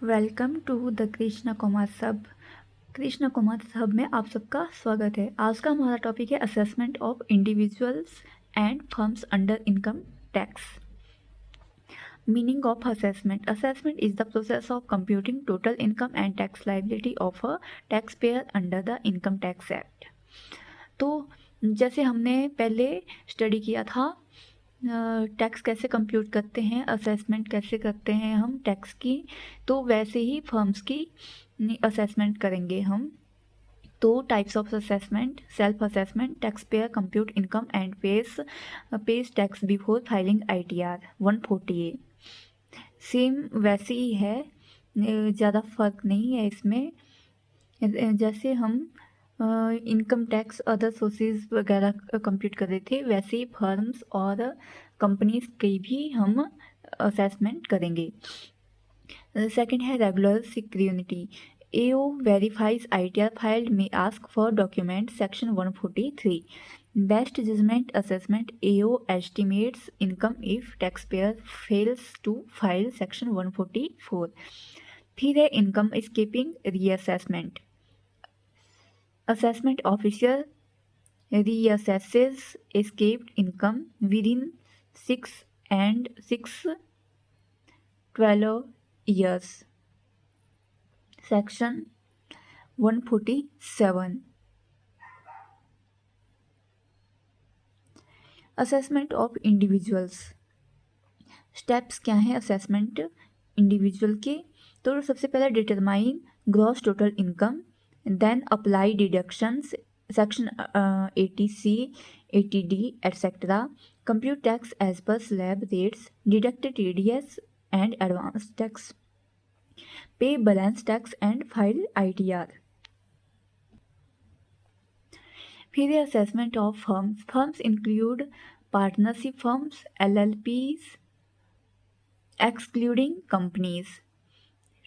Welcome to the Krishna commerce hub. Krishna commerce hub में आप सबका स्वागत है। आज का हमारा टॉपिक है assessment of individuals and firms under income tax. Meaning of assessment. Assessment is the process of computing total income and tax liability of a tax payer under the income tax act. तो जैसे हमने पहले study किया था tax कैसे compute करते हैं, assessment कैसे करते हैं हम टैक्स की, तो वैसे ही फर्म्स की असेसमेंट करेंगे हम। तो types of assessment: self assessment, tax payer compute income and page tax before filing ITR 140A। Same वैसे ही है, ज़्यादा फर्क नहीं है इसमें। जैसे हम इनकम टैक्स अदर सोर्सेज वगैरह कंप्यूट कर रहे थे, वैसे ही फर्म्स और कंपनीज की भी हम असेसमेंट करेंगे। सेकंड है regular security. AO verifies ITR filed may ask for documents, section 143. Best judgment assessment: AO estimates income if taxpayer fails to file, section 144. फिर है income escaping reassessment. Assessment officer reassesses escaped income within 12 years, section 147. Assessment of individuals. Steps क्या हैं assessment individual के? तो सबसे पहले determine gross total income, then apply deductions, section 80C 80D etcetera, compute tax as per slab rates, deduct TDS and advance tax, pay balance tax and file ITR। फिर है assessment of firms. Firms include partnership firms, LLPs excluding companies,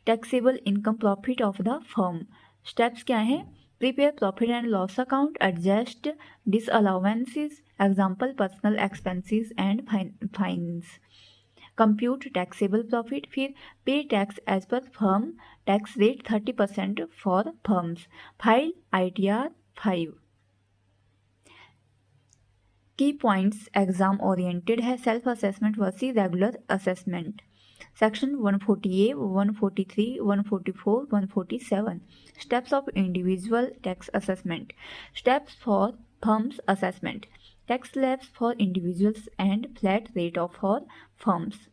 taxable income profit of the firm. Steps क्या हैं? Prepare profit and loss account, adjust disallowances, example personal expenses and fines, compute taxable profit. फिर pay tax as per firm, tax rate 30% for firms, file ITR 5। Key points exam oriented है, self assessment versus regular assessment, section 140A 143 144 147। Steps of individual tax assessment. Steps for firms assessment: tax slabs for individuals and flat rate of for firms.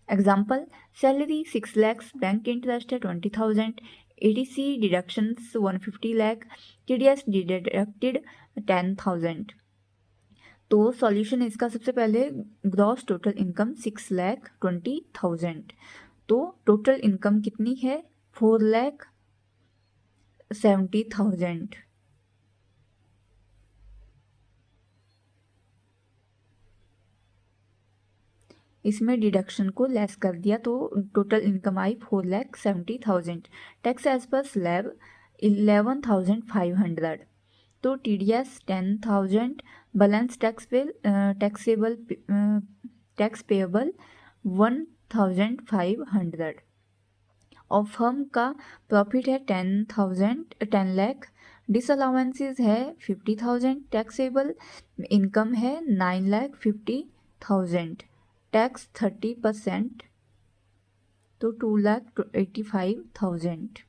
Example: salary 6 lakhs, bank interest है 20,000, ATC deductions 150 lakh, TDS deducted 10,000। तो solution इसका सबसे पहले gross total income 6,20,000। तो total income कितनी है? 4,70,000। इसमें deduction को लेस कर दिया तो टोटल इनकम आई 4,70,000। Tax as per slab 11,500। तो TDS 10,000, balance tax tax payable 1,500। और फर्म का प्रॉफिट है 10 लाख, डिसअलाउंसेस है 50,000, टैक्सेबल इनकम है 9,50,000, टैक्स 30%, तो 2,85,000।